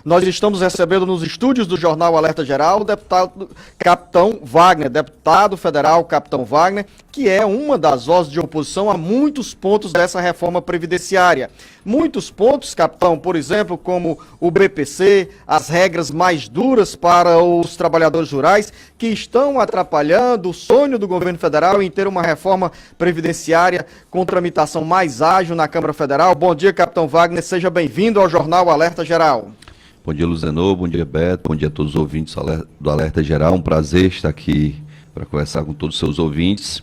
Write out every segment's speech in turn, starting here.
Nós estamos recebendo nos estúdios do Jornal Alerta Geral o deputado Capitão Wagner, deputado federal Capitão Wagner, que é uma das vozes de oposição a muitos pontos dessa reforma previdenciária. Muitos pontos, capitão, por exemplo, como o BPC, as regras mais duras para os trabalhadores rurais, que estão atrapalhando o sonho do governo federal em ter uma reforma previdenciária com tramitação mais ágil na Câmara Federal. Bom dia, capitão Wagner, seja bem-vindo ao Jornal Alerta Geral. Bom dia, Luzenor, bom dia, Beto, bom dia a todos os ouvintes do Alerta Geral. Um prazer estar aqui para conversar com todos os seus ouvintes.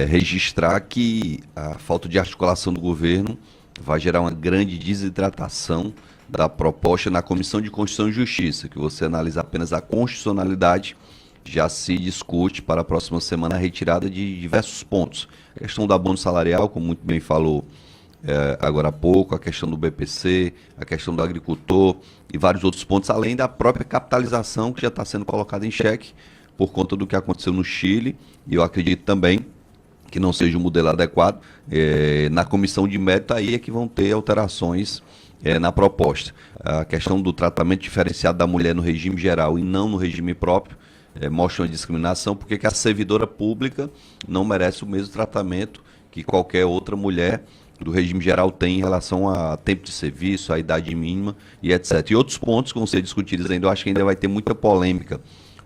Registrar que a falta de articulação do governo vai gerar uma grande desidratação da proposta na Comissão de Constituição e Justiça, que você analisa apenas a constitucionalidade, já se discute para a próxima semana a retirada de diversos pontos. A questão do abono salarial, como muito bem falou agora há pouco, a questão do BPC, a questão do agricultor e vários outros pontos, além da própria capitalização que já está sendo colocada em xeque por conta do que aconteceu no Chile, e eu acredito também que não seja um modelo adequado. Na comissão de mérito aí é que vão ter alterações na proposta. A questão do tratamento diferenciado da mulher no regime geral e não no regime próprio mostra uma discriminação, porque que a servidora pública não merece o mesmo tratamento que qualquer outra mulher do regime geral tem em relação a tempo de serviço, a idade mínima e etc. E outros pontos que vão ser discutidos ainda, eu acho que ainda vai ter muita polêmica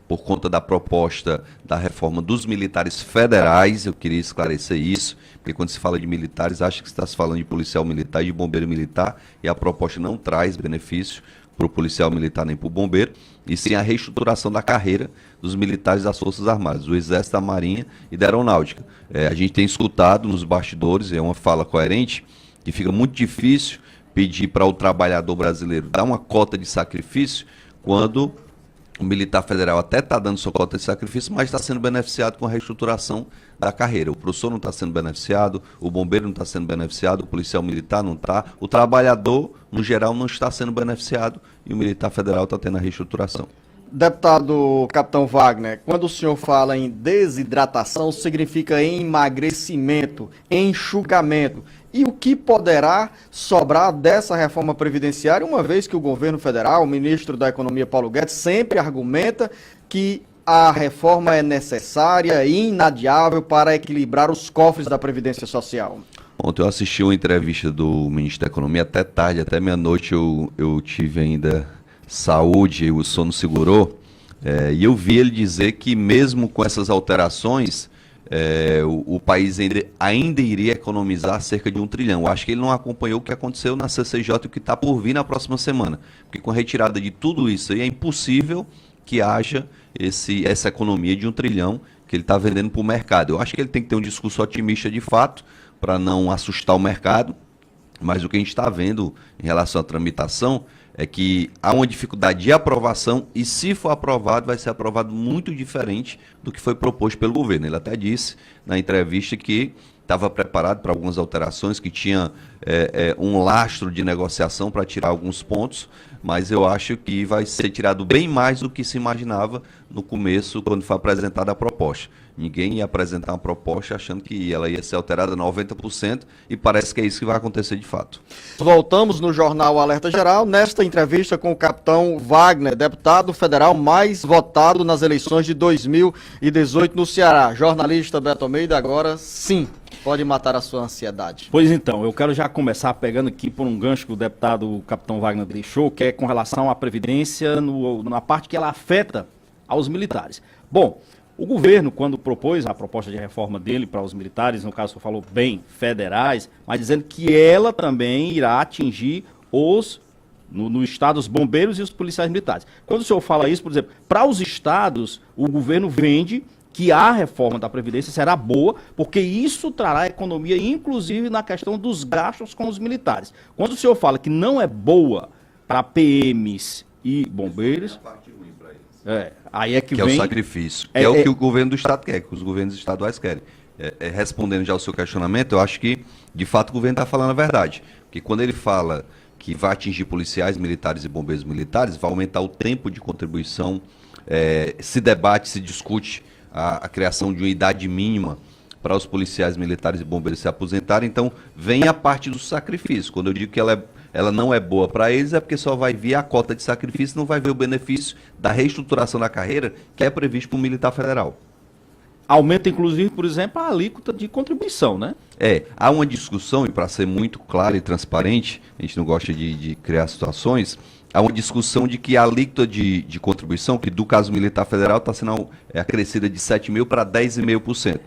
por conta da proposta da reforma dos militares federais. Eu queria esclarecer isso, porque quando se fala de militares, acha que está se falando de policial militar e de bombeiro militar, e a proposta não traz benefício para o policial militar nem para o bombeiro, e sim a reestruturação da carreira dos militares das Forças Armadas, do Exército, da Marinha e da Aeronáutica. A gente tem escutado nos bastidores, é uma fala coerente, que fica muito difícil pedir para o trabalhador brasileiro dar uma cota de sacrifício quando o militar federal até está dando sua cota de sacrifício, mas está sendo beneficiado com a reestruturação da carreira. O professor não está sendo beneficiado, o bombeiro não está sendo beneficiado, o policial militar não está, o trabalhador, no geral, não está sendo beneficiado e o militar federal está tendo a reestruturação. Deputado Capitão Wagner, quando o senhor fala em desidratação, significa emagrecimento, enxugamento. E o que poderá sobrar dessa reforma previdenciária, uma vez que o governo federal, o ministro da Economia, Paulo Guedes, sempre argumenta que a reforma é necessária e inadiável para equilibrar os cofres da Previdência Social? Ontem eu assisti uma entrevista do ministro da Economia até tarde, até meia-noite eu tive ainda saúde, o sono segurou, e eu vi ele dizer que mesmo com essas alterações, o país ainda iria economizar cerca de 1 trilhão. Eu acho que ele não acompanhou o que aconteceu na CCJ e o que está por vir na próxima semana, porque com a retirada de tudo isso aí é impossível que haja essa economia de 1 trilhão que ele está vendendo para o mercado. Eu acho que ele tem que ter um discurso otimista de fato, para não assustar o mercado, mas o que a gente está vendo em relação à tramitação é que há uma dificuldade de aprovação, e se for aprovado, vai ser aprovado muito diferente do que foi proposto pelo governo. Ele até disse na entrevista que estava preparado para algumas alterações, que tinha um lastro de negociação para tirar alguns pontos, mas eu acho que vai ser tirado bem mais do que se imaginava no começo, quando foi apresentada a proposta. Ninguém ia apresentar uma proposta achando que ela ia ser alterada 90%, e parece que é isso que vai acontecer de fato. Voltamos no Jornal Alerta Geral, nesta entrevista com o capitão Wagner, deputado federal mais votado nas eleições de 2018 no Ceará. Jornalista Beto Almeida, agora sim, pode matar a sua ansiedade. Pois então, eu quero já começar pegando aqui por um gancho que o deputado capitão Wagner deixou, que é com relação à Previdência, na parte que ela afeta aos militares. Bom, o governo, quando propôs a proposta de reforma dele para os militares, no caso, falou bem, federais, mas dizendo que ela também irá atingir no estado, os bombeiros e os policiais militares. Quando o senhor fala isso, por exemplo, para os estados, o governo vende que a reforma da Previdência será boa, porque isso trará economia, inclusive na questão dos gastos com os militares. Quando o senhor fala que não é boa para PMs e bombeiros, aí é que vem... é o sacrifício, que é o que o governo do estado quer, que os governos estaduais querem. Respondendo já ao seu questionamento, eu acho que, de fato, o governo está falando a verdade. Porque quando ele fala que vai atingir policiais militares e bombeiros militares, vai aumentar o tempo de contribuição, se debate, se discute a criação de uma idade mínima para os policiais militares e bombeiros se aposentarem. Então, vem a parte do sacrifício. Quando eu digo que ela ela não é boa para eles, é porque só vai ver a cota de sacrifício, não vai ver o benefício da reestruturação da carreira que é previsto para o militar federal. Aumenta, inclusive, por exemplo, a alíquota de contribuição, né? Há uma discussão, e para ser muito claro e transparente, a gente não gosta de criar situações, há uma discussão de que a alíquota de contribuição, que do caso militar federal está sendo acrescida de 7,5% para 10,5%,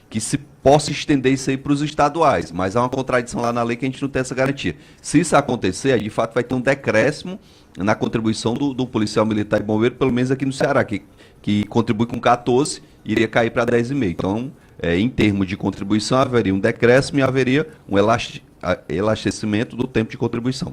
que se possa estender isso aí para os estaduais, mas há uma contradição lá na lei que a gente não tem essa garantia. Se isso acontecer, aí de fato vai ter um decréscimo na contribuição do policial militar e bombeiro, pelo menos aqui no Ceará, que contribui com 14, iria cair para 10,5%. Então, em termos de contribuição, haveria um decréscimo e haveria um elastecimento do tempo de contribuição.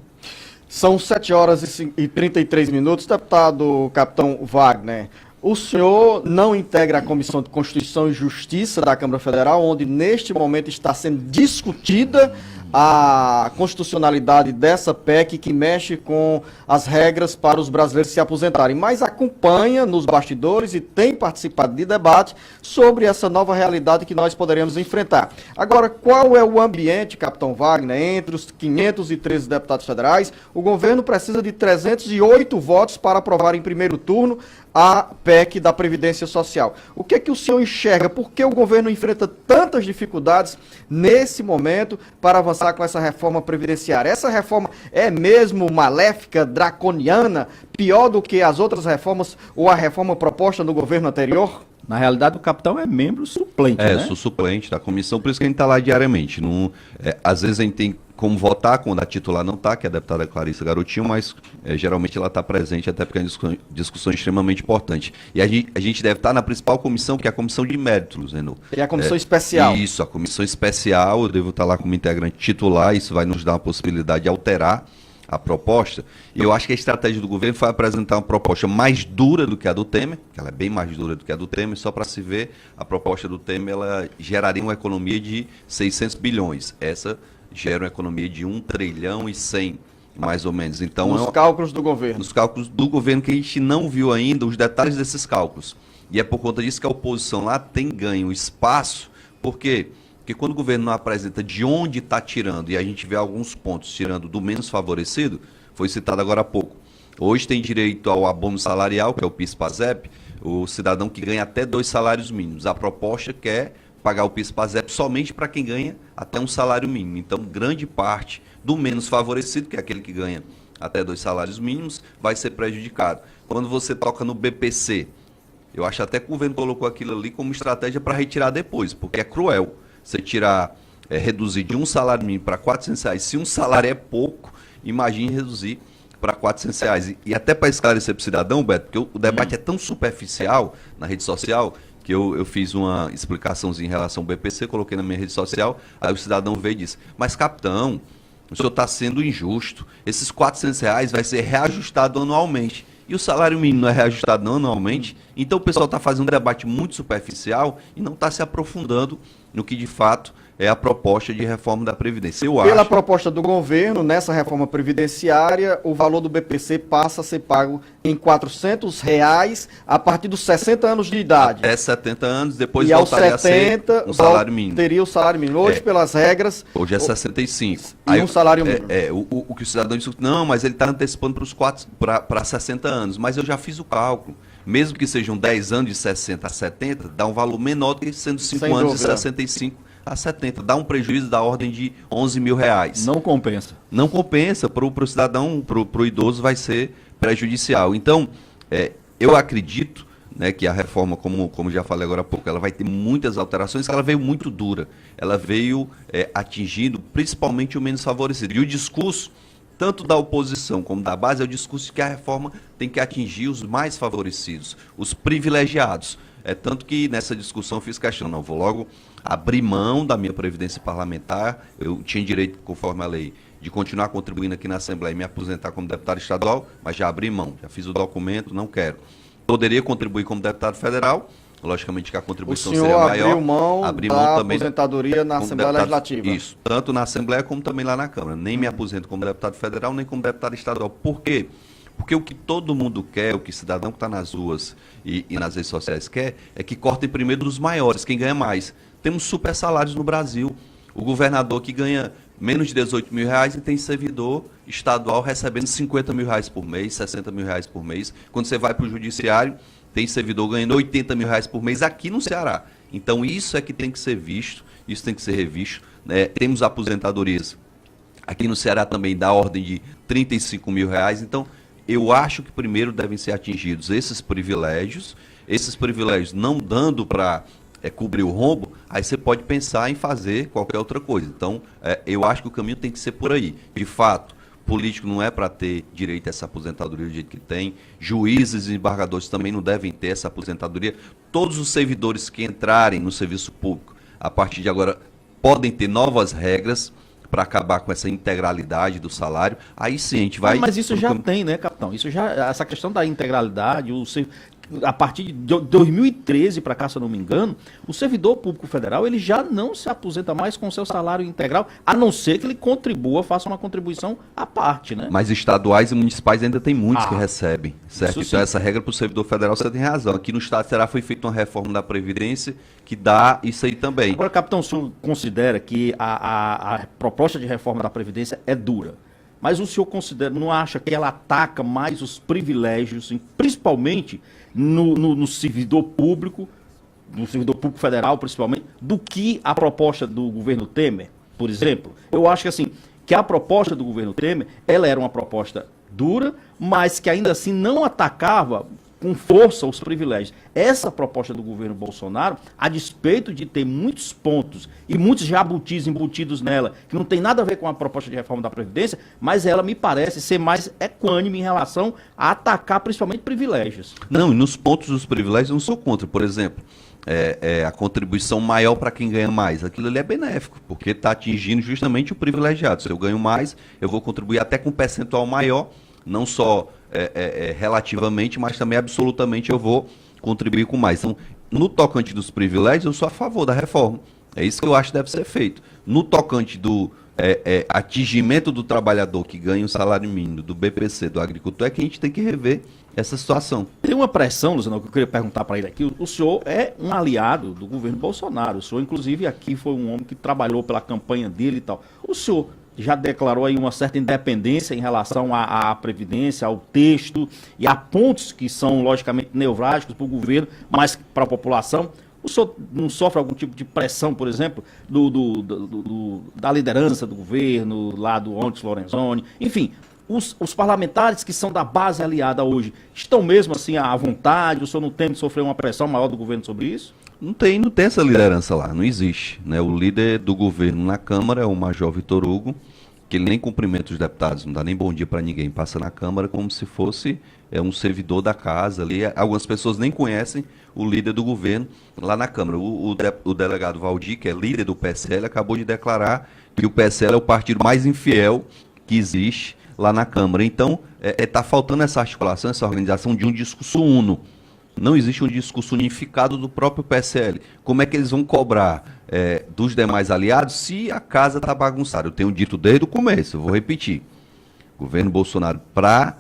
São 7 horas e 33 minutos. Deputado Capitão Wagner, o senhor não integra a Comissão de Constituição e Justiça da Câmara Federal, onde neste momento está sendo discutida a constitucionalidade dessa PEC que mexe com as regras para os brasileiros se aposentarem, mas acompanha nos bastidores e tem participado de debate sobre essa nova realidade que nós poderemos enfrentar. Agora, qual é o ambiente, Capitão Wagner, entre os 513 deputados federais? O governo precisa de 308 votos para aprovar em primeiro turno a PEC da Previdência Social. O que é que o senhor enxerga? Por que o governo enfrenta tantas dificuldades nesse momento para avançar com essa reforma previdenciária? Essa reforma é mesmo maléfica, draconiana, pior do que as outras reformas ou a reforma proposta no governo anterior? Na realidade, o capitão é membro suplente, né? Sou suplente da comissão, por isso que a gente está lá diariamente. Não, às vezes a gente tem como votar quando a titular não está, que é a deputada Clarissa Garotinho, mas geralmente ela está presente, até porque é uma discussão extremamente importante. E a gente deve estar na principal comissão, que é a comissão de méritos, Zeno. E a comissão especial. Isso, a comissão especial, eu devo estar lá como integrante titular, isso vai nos dar uma possibilidade de alterar a proposta. E eu acho que a estratégia do governo foi apresentar uma proposta mais dura do que a do Temer, que ela é bem mais dura do que a do Temer, só para se ver, a proposta do Temer ela geraria uma economia de 600 bilhões. Essa gera uma economia de 1 trilhão e 100, mais ou menos. Então, nos cálculos do governo. Nos cálculos do governo, que a gente não viu ainda os detalhes desses cálculos. E é por conta disso que a oposição lá tem ganho espaço, porque quando o governo não apresenta de onde está tirando, e a gente vê alguns pontos tirando do menos favorecido, foi citado agora há pouco. Hoje tem direito ao abono salarial, que é o PIS/PASEP, o cidadão que ganha até 2 salários mínimos. A proposta quer pagar o PIS/PASEP somente para quem ganha até um salário mínimo. Então, grande parte do menos favorecido, que é aquele que ganha até 2 salários mínimos, vai ser prejudicado. Quando você toca no BPC, eu acho até que o governo colocou aquilo ali como estratégia para retirar depois, porque é cruel você tirar, reduzir de um salário mínimo para R$400. Se um salário é pouco, imagine reduzir para R$400. E até para esclarecer para o cidadão, Beto, porque o debate é tão superficial na rede social, que eu fiz uma explicaçãozinha em relação ao BPC, coloquei na minha rede social, aí o cidadão veio e disse, mas capitão, o senhor está sendo injusto, esses R$400 vai ser reajustado anualmente. E o salário mínimo não é reajustado não, anualmente? Então o pessoal está fazendo um debate muito superficial e não está se aprofundando no que de fato é a proposta de reforma da Previdência. Pela proposta do governo, nessa reforma previdenciária, o valor do BPC passa a ser pago em R$400 a partir dos 60 anos de idade. Até 70 anos, depois e voltaria aos 70, a ser um salário mínimo. Teria o salário mínimo. Hoje, pelas regras... Hoje é 65. E aí, um salário mínimo. O que o cidadão disse, não, mas ele está antecipando para 60 anos. Mas eu já fiz o cálculo. Mesmo que sejam 10 anos de 60 a 70, dá um valor menor do que sendo 5 anos de 65 a 70. Dá um prejuízo da ordem de R$11 mil. Não compensa. Não compensa. Para o cidadão, para o idoso, vai ser prejudicial. Então, eu acredito, né, que a reforma, como já falei agora há pouco, ela vai ter muitas alterações, ela veio muito dura. Ela veio atingindo principalmente o menos favorecido. E o discurso, tanto da oposição como da base, é o discurso de que a reforma tem que atingir os mais favorecidos, os privilegiados. Tanto que nessa discussão eu fiz questão, não, vou logo abrir mão da minha previdência parlamentar, eu tinha direito, conforme a lei, de continuar contribuindo aqui na Assembleia e me aposentar como deputado estadual, mas já abri mão, já fiz o documento, não quero. Poderia contribuir como deputado federal, logicamente que a contribuição seria maior. Abrir mão também da aposentadoria na Assembleia Legislativa. Isso, tanto na Assembleia como também lá na Câmara. Nem me aposento como deputado federal, nem como deputado estadual. Por quê? Porque o que todo mundo quer, o que o cidadão que está nas ruas e nas redes sociais quer, é que cortem primeiro dos maiores, quem ganha mais. Temos super salários no Brasil. O governador que ganha menos de 18 mil reais e tem servidor estadual recebendo 50 mil reais por mês, 60 mil reais por mês. Quando você vai para o judiciário, tem servidor ganhando 80 mil reais por mês aqui no Ceará. Então isso é que tem que ser visto, isso tem que ser revisto. Temos aposentadorias aqui no Ceará também da ordem de 35 mil reais. Então eu acho que primeiro devem ser atingidos esses privilégios não dando para cobrir o rombo, aí você pode pensar em fazer qualquer outra coisa. Então, eu acho que o caminho tem que ser por aí. De fato, político não é para ter direito a essa aposentadoria do jeito que tem, juízes e embargadores também não devem ter essa aposentadoria. Todos os servidores que entrarem no serviço público, a partir de agora, podem ter novas regras para acabar com essa integralidade do salário. Aí sim, a gente vai... Mas isso já tem, né, capitão? Isso já, essa questão da integralidade, a partir de 2013 para cá, se eu não me engano, o servidor público federal ele já não se aposenta mais com seu salário integral, a não ser que ele contribua, faça uma contribuição à parte, né? Mas estaduais e municipais ainda tem muitos que recebem, certo? Então sim. essa regra para o servidor federal você tem razão. Aqui no estado será foi feita uma reforma da Previdência que dá isso aí também. Agora, capitão, o senhor considera que a proposta de reforma da Previdência é dura, mas o senhor não acha que ela ataca mais os privilégios, principalmente no servidor público federal, principalmente, do que a proposta do governo Temer, por exemplo? Eu acho que assim, que a proposta do governo Temer, ela era uma proposta dura, mas que ainda assim não atacava com força os privilégios. Essa proposta do governo Bolsonaro, a despeito de ter muitos pontos e muitos jabutis embutidos nela, que não tem nada a ver com a proposta de reforma da Previdência, mas ela me parece ser mais equânime em relação a atacar principalmente privilégios. Não, e nos pontos dos privilégios eu não sou contra. Por exemplo, a contribuição maior para quem ganha mais. Aquilo ali é benéfico, porque está atingindo justamente o privilegiado. Se eu ganho mais, eu vou contribuir até com um percentual maior, não só relativamente, mas também absolutamente eu vou contribuir com mais. Então, no tocante dos privilégios, eu sou a favor da reforma. É isso que eu acho que deve ser feito. No tocante do atingimento do trabalhador que ganha o salário mínimo, do BPC, do agricultor, é que a gente tem que rever essa situação. Tem uma pressão, Luciano, que eu queria perguntar para ele aqui. O senhor é um aliado do governo Bolsonaro. O senhor, inclusive, aqui foi um homem que trabalhou pela campanha dele e tal. O senhor já declarou aí uma certa independência em relação à Previdência, ao texto e a pontos que são, logicamente, nevrálgicos para o governo, mas para a população. O senhor não sofre algum tipo de pressão, por exemplo, da liderança do governo, lá do Onyx Lorenzoni? Enfim, os parlamentares que são da base aliada hoje estão mesmo assim à vontade? O senhor não teme sofrer uma pressão maior do governo sobre isso? Não tem essa liderança lá, não existe. Né? O líder do governo na Câmara é o Major Vitor Hugo, que ele nem cumprimenta os deputados, não dá nem bom dia para ninguém, passa na Câmara como se fosse um servidor da casa ali. Algumas pessoas nem conhecem o líder do governo lá na Câmara. O delegado Valdir, que é líder do PSL, acabou de declarar que o PSL é o partido mais infiel que existe lá na Câmara. Então, está faltando essa articulação, essa organização de um discurso uno. Não existe um discurso unificado do próprio PSL. Como é que eles vão cobrar dos demais aliados se a casa está bagunçada? Eu tenho dito desde o começo, eu vou repetir. O governo Bolsonaro, para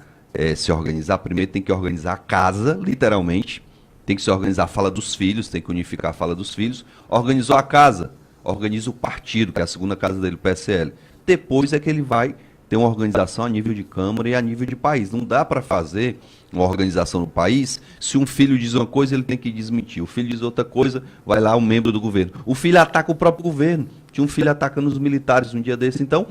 se organizar, primeiro tem que organizar a casa, literalmente. Tem que se organizar a fala dos filhos, tem que unificar a fala dos filhos. Organizou a casa, organiza o partido, que é a segunda casa dele, o PSL. Depois é que ele vai ter uma organização a nível de Câmara e a nível de país. Não dá para fazer uma organização no país, se um filho diz uma coisa, ele tem que desmentir. O filho diz outra coisa, vai lá um membro do governo. O filho ataca o próprio governo. Tinha um filho atacando os militares um dia desse. Então,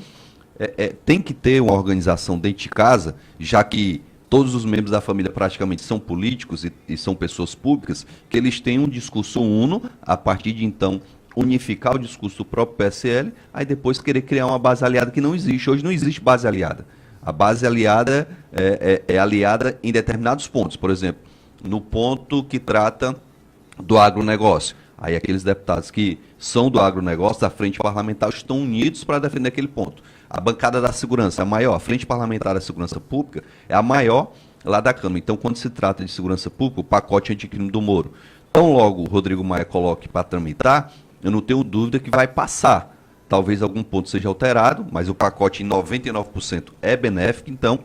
tem que ter uma organização dentro de casa, já que todos os membros da família praticamente são políticos e são pessoas públicas, que eles tenham um discurso uno, a partir de então unificar o discurso do próprio PSL, aí depois querer criar uma base aliada que não existe. Hoje não existe base aliada. A base aliada é aliada em determinados pontos. Por exemplo, no ponto que trata do agronegócio. Aí aqueles deputados que são do agronegócio, da frente parlamentar, estão unidos para defender aquele ponto. A bancada da segurança é a maior. A frente parlamentar da segurança pública é a maior lá da Câmara. Então, quando se trata de segurança pública, o pacote anticrime do Moro, tão logo o Rodrigo Maia coloque para tramitar, eu não tenho dúvida que vai passar. Talvez algum ponto seja alterado, mas o pacote em 99% é benéfico, então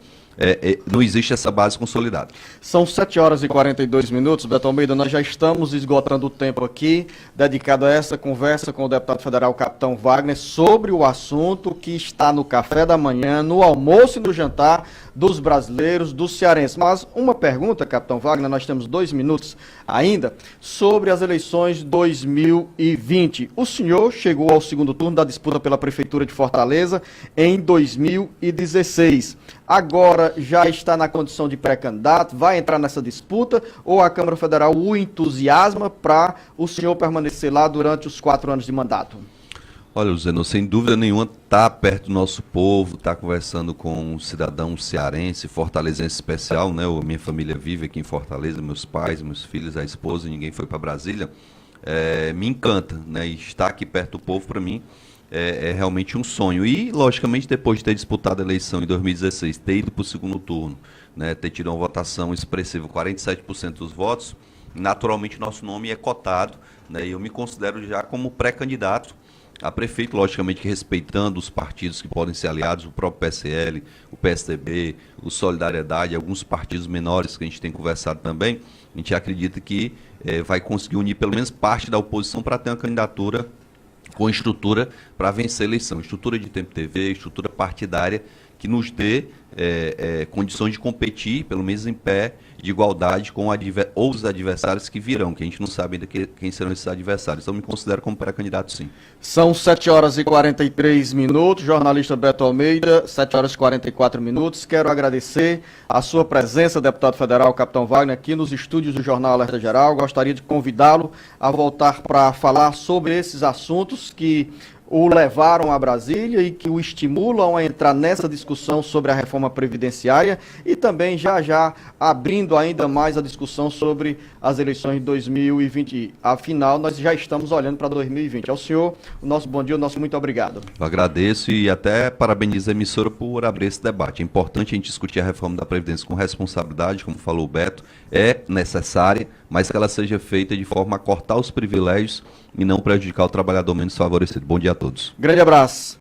não existe essa base consolidada. São 7 horas e 42 minutos, Beto Almeida, nós já estamos esgotando o tempo aqui, dedicado a essa conversa com o deputado federal Capitão Wagner, sobre o assunto que está no café da manhã, no almoço e no jantar dos brasileiros, dos cearenses. Mas uma pergunta, Capitão Wagner, nós temos 2 minutos ainda, sobre as eleições 2020. O senhor chegou ao segundo turno da disputa pela Prefeitura de Fortaleza em 2016. Agora já está na condição de pré-candidato, vai entrar nessa disputa ou a Câmara Federal o entusiasma para o senhor permanecer lá durante os 4 anos de mandato? Olha, Luzeno, sem dúvida nenhuma, está perto do nosso povo, está conversando com um cidadão cearense, fortalezense especial, né? Minha família vive aqui em Fortaleza, meus pais, meus filhos, a esposa, ninguém foi para Brasília. Me encanta, né? E estar aqui perto do povo, para mim, é realmente um sonho. E, logicamente, depois de ter disputado a eleição em 2016, ter ido para o segundo turno, né? Ter tido uma votação expressiva, 47% dos votos, naturalmente nosso nome é cotado, né? E eu me considero já como pré-candidato a prefeito, logicamente que respeitando os partidos que podem ser aliados, o próprio PSL, o PSDB, o Solidariedade, alguns partidos menores que a gente tem conversado também, a gente acredita que vai conseguir unir pelo menos parte da oposição para ter uma candidatura com estrutura para vencer a eleição, estrutura de Tempo TV, estrutura partidária que nos dê condições de competir, pelo menos em pé, de igualdade com os adversários que virão, que a gente não sabe ainda quem serão esses adversários. Então, me considero como pré-candidato, sim. São 7 horas e 43 minutos, jornalista Beto Almeida, 7 horas e 44 minutos. Quero agradecer a sua presença, deputado federal Capitão Wagner, aqui nos estúdios do Jornal Alerta Geral. Gostaria de convidá-lo a voltar para falar sobre esses assuntos que o levaram a Brasília e que o estimulam a entrar nessa discussão sobre a reforma previdenciária e também já abrindo ainda mais a discussão sobre as eleições de 2020. Afinal, nós já estamos olhando para 2020. Ao senhor, o nosso bom dia, o nosso muito obrigado. Eu agradeço e até parabenizo a emissora por abrir esse debate. É importante a gente discutir a reforma da Previdência com responsabilidade, como falou o Beto, é necessária, mas que ela seja feita de forma a cortar os privilégios e não prejudicar o trabalhador menos favorecido. Bom dia a todos. Grande abraço.